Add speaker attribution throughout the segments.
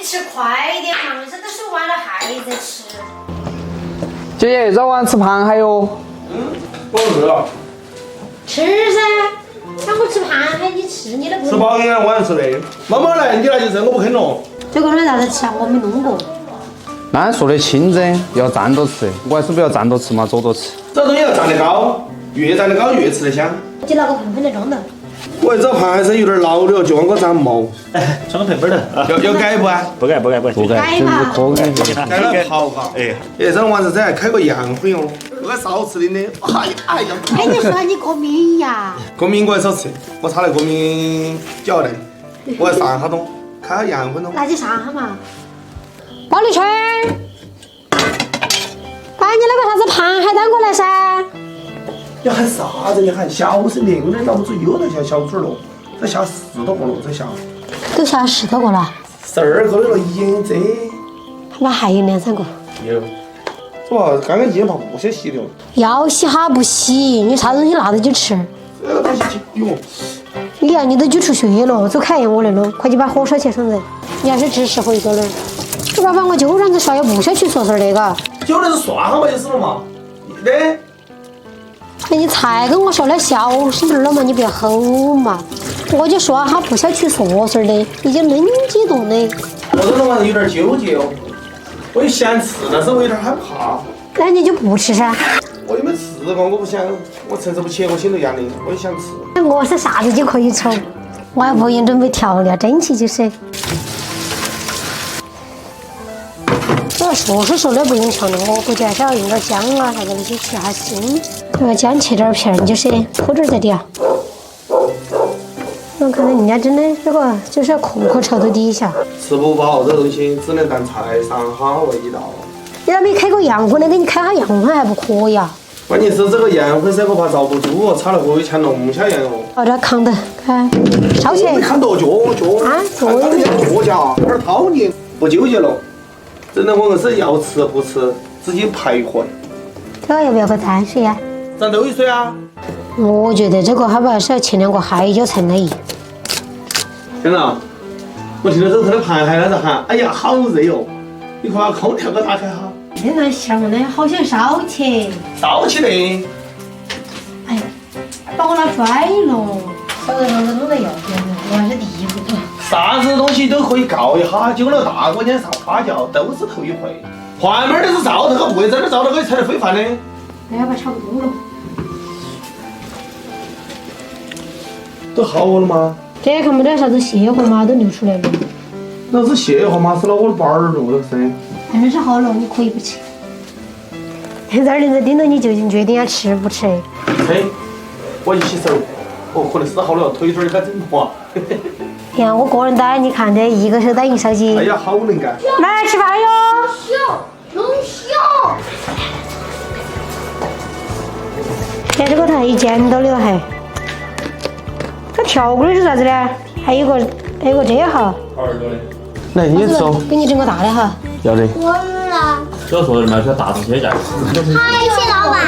Speaker 1: 吃快点嘛，这都是完了还在吃。
Speaker 2: 姐姐，早晚吃螃蟹哟。
Speaker 3: 我饿了。
Speaker 1: 吃噻，让我吃螃蟹，你吃你都不。
Speaker 3: 吃饱也晚上吃的。妈妈来，你来就吃，我不肯咯。
Speaker 1: 这个弄啥子吃啊？我没弄过。
Speaker 2: 那说的清真，要站着吃，我还是不要站着吃嘛，走着吃。
Speaker 3: 这东西要站得高，越站得高越吃得香。
Speaker 1: 就拿个盆盆来装的。
Speaker 3: 我这螃蟹身有点老了，就往我长毛。
Speaker 4: 哎，装个盆盆的。
Speaker 3: 要改不啊？
Speaker 4: 不改，
Speaker 2: 不改，就是可改。
Speaker 3: 改了刨哈。哎，这晚上子还开个洋荤哦，我还少吃点的。哎呀，
Speaker 1: 哎，你说你过敏呀？
Speaker 3: 过敏我还少吃，我擦那过敏胶带，我还上哈东，开下洋荤咯。
Speaker 1: 那就上哈嘛。包丽圈，把你那个啥子螃蟹端过来噻。
Speaker 3: 你喊啥子？你喊小声点，我这老子又在下小嘴了，在下10多个了，在下。
Speaker 1: 都下10多个了。
Speaker 3: 12个的了，咦这。
Speaker 1: 那还有2、3个。
Speaker 3: 有。是吧？刚刚烟泡不先洗掉。
Speaker 1: 要洗哈不洗，你啥东西拿着就吃。
Speaker 3: 这个东西哟。
Speaker 1: 你看你都揪出血了，走看我来了，快去把火烧起上人。你要是只适合一个人，没办法，我就让子刷也不想去说事儿的嘎。
Speaker 3: 有的是刷哈嘛就是了嘛。你的。
Speaker 1: 哎，你才跟我说的小声点了嘛，你不要吼嘛。我就说哈不想去说事儿的，已经恁激动的。
Speaker 3: 我这个晚上有点纠结哦，我又想吃，但是我有点害怕。
Speaker 1: 那你就不吃噻。
Speaker 3: 我又没吃过，我不想，我承受不起，我心头压力，我也想吃。
Speaker 1: 我是啥子就可以吃，我还不用准备调料，蒸起就是。这说的不用调了，我估计还是要用点姜啊啥子那些去下腥。这个姜切点片就是铺点在底下。我看到人家真的这个就是要壳朝到底下。
Speaker 3: 吃不饱这东西只能当菜上好味道。
Speaker 1: 你咋没开过洋荤呢？给你开下洋荤还不可以啊？
Speaker 3: 关键是这个洋荤噻，我怕遭不住哦，炒了会像龙虾一样哦。
Speaker 1: 把这扛得，看烧起来。
Speaker 3: 看剁脚
Speaker 1: 啊，
Speaker 3: 看他的脚架，有点讨厌，不纠结了。真的，我硬是要吃不吃，自己徘徊。
Speaker 1: 这个要不要个蘸水呀？
Speaker 3: 蘸豆水啊。
Speaker 1: 我觉得这个还不还是要切2个海椒才可以。
Speaker 3: 天哪！我听到这头的螃蟹，那是喊，哎呀，好热哦！你快把空调给我打开哈。
Speaker 1: 现在香的好想烧起。
Speaker 3: 烧起来。
Speaker 1: 哎呀，把我拿拽了。小人房子弄得要紧了，我还是第一步。
Speaker 3: 啥子东西都可以告一下，结果那个大锅间上花轿都是头一回。旁边的是灶头，他不会在那灶头可以踩得飞饭的。
Speaker 1: 哎呀，把差不多了。
Speaker 3: 都好了吗？
Speaker 1: 这看不到啥子蟹黄嘛，都流出来了。
Speaker 3: 那是蟹黄吗？是了我的板儿肉了噻。
Speaker 1: 反正是好了，你可以不吃。这儿人在盯着你，究竟决定要吃不吃？
Speaker 3: 嘿，我一起手，哦，可能撕好了，腿腿儿该整滑。
Speaker 1: 你看我个人单，你看这一个手打1烧鸡。
Speaker 3: 哎呀，好能干！
Speaker 1: 来吃饭哟！
Speaker 5: 龙虾。
Speaker 1: 看这个头还有剪刀了还。这条棍是啥子呢？还有个这哈。
Speaker 3: 来，你吃哦。
Speaker 1: 给你整个大的哈。
Speaker 3: 要得。
Speaker 5: 我了。
Speaker 4: 小说的嘛，叫大闸蟹价。
Speaker 5: 嗨，谢老板。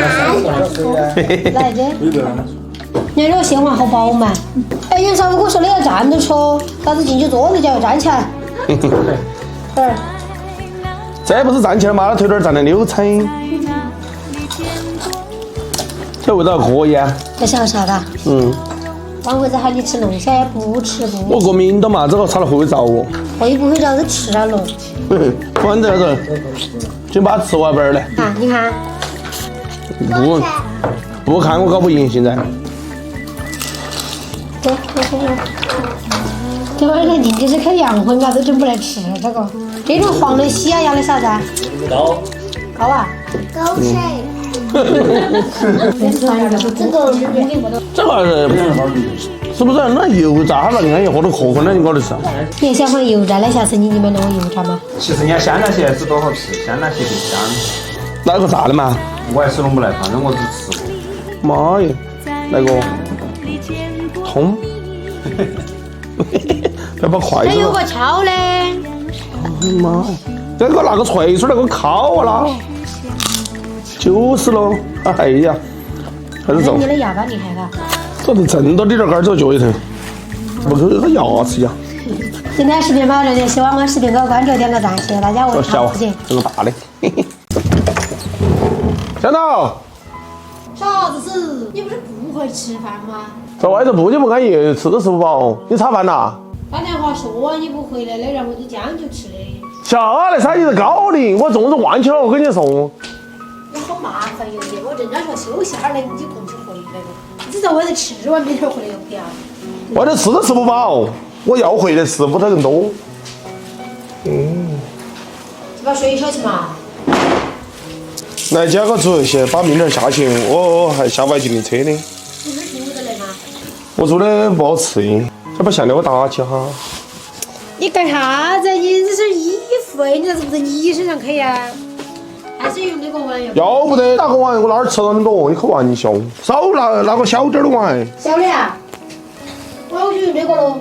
Speaker 1: 来这。你看这个蟹黄好饱满。哎，袁绍，我说你要站着吃，啥子进去坐着就要站起来。
Speaker 3: 这不是站起来吗？那腿腿儿站得溜彩。这味道可以啊。
Speaker 1: 这是好啥的？上回子喊你吃龙虾也不吃不。
Speaker 3: 我过敏的嘛，这个炒了会不会着我？
Speaker 1: 会不会着？都吃了咯。
Speaker 3: 反正这，先把它吃完本儿来。
Speaker 1: 啊，你看。
Speaker 3: 不看我搞不赢现在。
Speaker 1: 走。这晚上定就是开洋荤嘛，都整不来吃这个。这种黄的喜啊，要的啥子啊？
Speaker 4: 高
Speaker 1: 啊？
Speaker 5: 狗血。
Speaker 3: 这个是不是那油炸了？人家喝到壳粉了，你搞的是？
Speaker 1: 你想放油炸的，下次你买那个油炸吗？
Speaker 4: 其实人家香辣蟹是多好吃，香辣蟹更香。
Speaker 3: 那个炸的嘛？
Speaker 4: 我还是弄不来，反正我只吃过。
Speaker 3: 妈呀，那个通，要把筷子。
Speaker 1: 还有个敲的。
Speaker 3: 妈呀，这个拿个锤出来给我敲啊啦！就是喽，哎呀，还是走。
Speaker 1: 你的牙巴厉害嘎。
Speaker 3: 这都挣到你这儿这脚一头，不跟个牙齿一样。
Speaker 1: 今天视频到这里，希望我视频给我关注点个赞，谢谢大家，我是
Speaker 3: 小
Speaker 1: 唐子姐。
Speaker 3: 这个大的。小刀，
Speaker 1: 啥子事？你不是不会吃饭吗？
Speaker 3: 在外头不就不安逸，吃都吃不饱。你炒饭啦？
Speaker 1: 打电话说你不回来的，然后我就将就吃的。
Speaker 3: 下来噻，你是高龄，我粽子忘记了，我跟你说。
Speaker 1: 你好麻烦哟！我正常说休息哈儿的，你就空就回来了。你只在外头吃完明天回来又不要。
Speaker 3: 外头吃都吃不饱，我要回来吃，屋头人多。
Speaker 1: 去把水收起嘛。
Speaker 3: 来加个主先把明天下去，我还下不来进的车的。
Speaker 1: 你不是住的来吗？
Speaker 3: 我做的不好吃，再把馅料我打起哈。
Speaker 1: 你干啥子？你这是衣服哎，你这是不是你身上可以啊？还是用那个碗？
Speaker 3: 要不得，那个碗我哪儿吃了那么多？你开玩笑，少拿个小点儿的碗。
Speaker 1: 小的啊，我就用那个咯。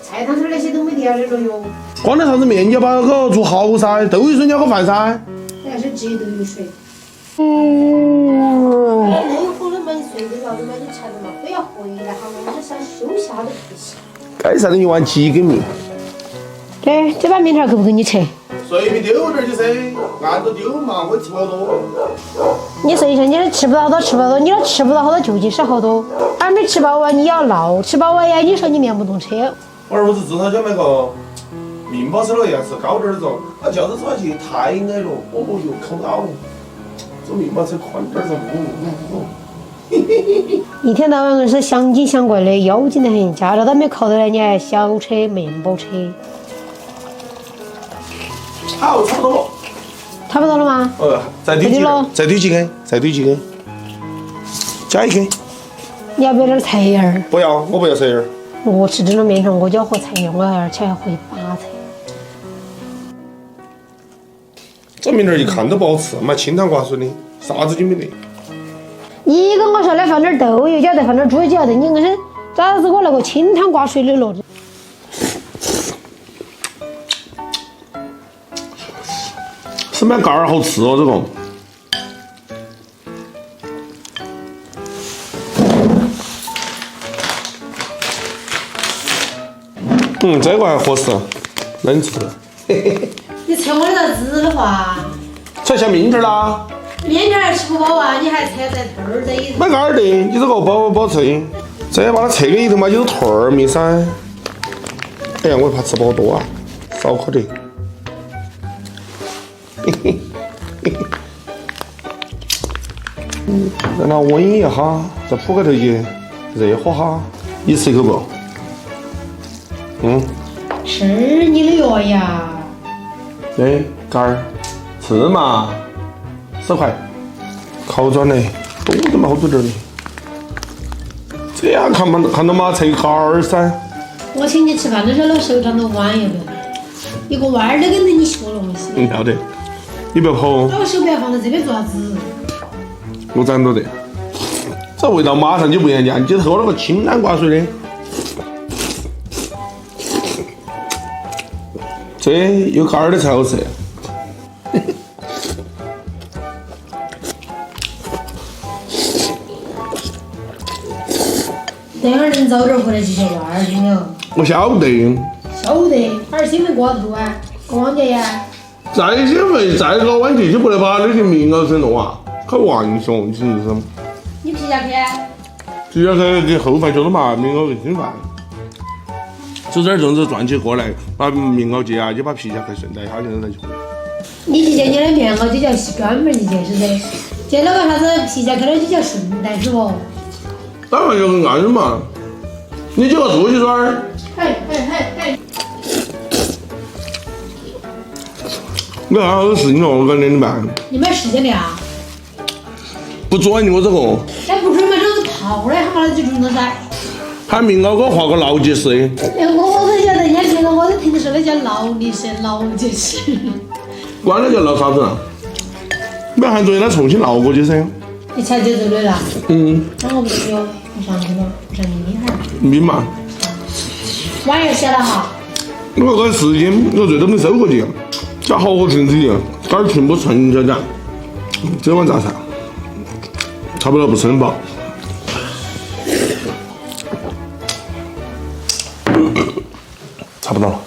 Speaker 1: 菜汤头那些都没得了了哟。
Speaker 3: 光那啥子面，你要把那个做好噻，都有水撵个饭噻。
Speaker 1: 还是直接都有水。那会儿嘛，你睡得着的嘛，你馋的嘛，非要回来哈，我们想休息下都不行。
Speaker 3: 该啥的一碗鸡给面。
Speaker 1: 对，这把面条给不给你吃？
Speaker 3: 随便丢点就噻，按着丢嘛，我吃不多。
Speaker 1: 你说一声，你吃不到好多，吃不到多，你都吃不到好多究竟是好多。还没吃饱完，你要闹，吃饱完呀，你说你面不动车。
Speaker 3: 我儿子至少想买个面包车了，要是高点儿种，那轿车出去太矮了，哦哟，抠到。做面包车宽点儿种，
Speaker 1: 一天到晚硬是想紧想怪的，妖精得很。驾照都没考到呢，你还小车、面包车，
Speaker 3: 好，差不多了。
Speaker 1: 差不多了吗？
Speaker 3: 再堆几根，再堆几根，再堆几根，加一根。
Speaker 1: 你要不要点菜叶儿？
Speaker 3: 不要，我不要菜叶儿。
Speaker 1: 我吃这种面条，我就要和菜叶，而且还会拔菜。
Speaker 3: 这面条一看都不好吃，买清汤挂水的，啥子就没得。
Speaker 1: 你跟我说的放点豆油，叫得放点猪油饺的，你硬是咋子我那个清汤挂水的了？
Speaker 3: 是买盖儿好吃哦，这个。这个还合适，能吃。
Speaker 1: 你扯我的子的话，
Speaker 3: 才像面条啦。
Speaker 1: 面条还吃不饱啊，你还扯在头儿这一。
Speaker 3: 买盖儿的，你这个不好吃。这把它扯个里头嘛，就是团儿面噻。哎呀，我怕吃不好多啊，少可点。让它温一下，再铺个头去热火哈，你吃一口不？
Speaker 1: 吃你的药呀！
Speaker 3: 对，盖儿，吃嘛，10块，烤转的，多的嘛，好多点的。这样看到嘛，才盖儿噻。
Speaker 1: 我请你吃饭的时候，那手上的碗要不要？一个碗儿都跟着你学了，我是。
Speaker 3: 要得，你不要跑。
Speaker 1: 那我手不要放在这边做啥子？
Speaker 3: 我攒到的，这味道马上就不一样，你喝了个清汤挂水的。这有盖儿的才好吃。
Speaker 1: 等会儿能早点回来继续玩儿，听没有？
Speaker 3: 我晓得。
Speaker 1: 晓得，还是兴奋挂得住啊？过完节呀？
Speaker 3: 再兴奋，再搞完节就不得把那些棉袄身弄啊！开玩笑，你是不是？
Speaker 1: 你皮夹克？
Speaker 3: 皮夹克给后排脚的嘛，棉袄更兴奋。走点粽子转起过来，把棉袄系啊，就把皮夹克顺带一下就能去。
Speaker 1: 你去见你的棉袄就叫专门一件，是不是？接那个啥子皮夹克的就叫顺带，是不？
Speaker 3: 当然要很安嘛。你就个出去转儿。
Speaker 1: 嘿。
Speaker 3: 你还有事情了，我赶紧的办。
Speaker 1: 你没时间的啊？
Speaker 3: 不转你我这个。
Speaker 1: 那不准备这个套的，他妈的就准了噻。
Speaker 3: 喊棉袄给我画个劳杰士。
Speaker 1: 哎，我都晓得，人家听到我都听说的叫劳力士、劳杰士。
Speaker 3: 管他叫劳啥子啊？没喊昨天他重新劳过去噻。
Speaker 1: 你才就这类了？那我不得有，我上去了，我上你哈。
Speaker 3: 明嘛？
Speaker 1: 碗要写了哈。
Speaker 3: 我个时间我最多没收过去，加好好听自己，杆儿全部纯着讲。这碗咋菜？差不多不吃很饱。差不多了。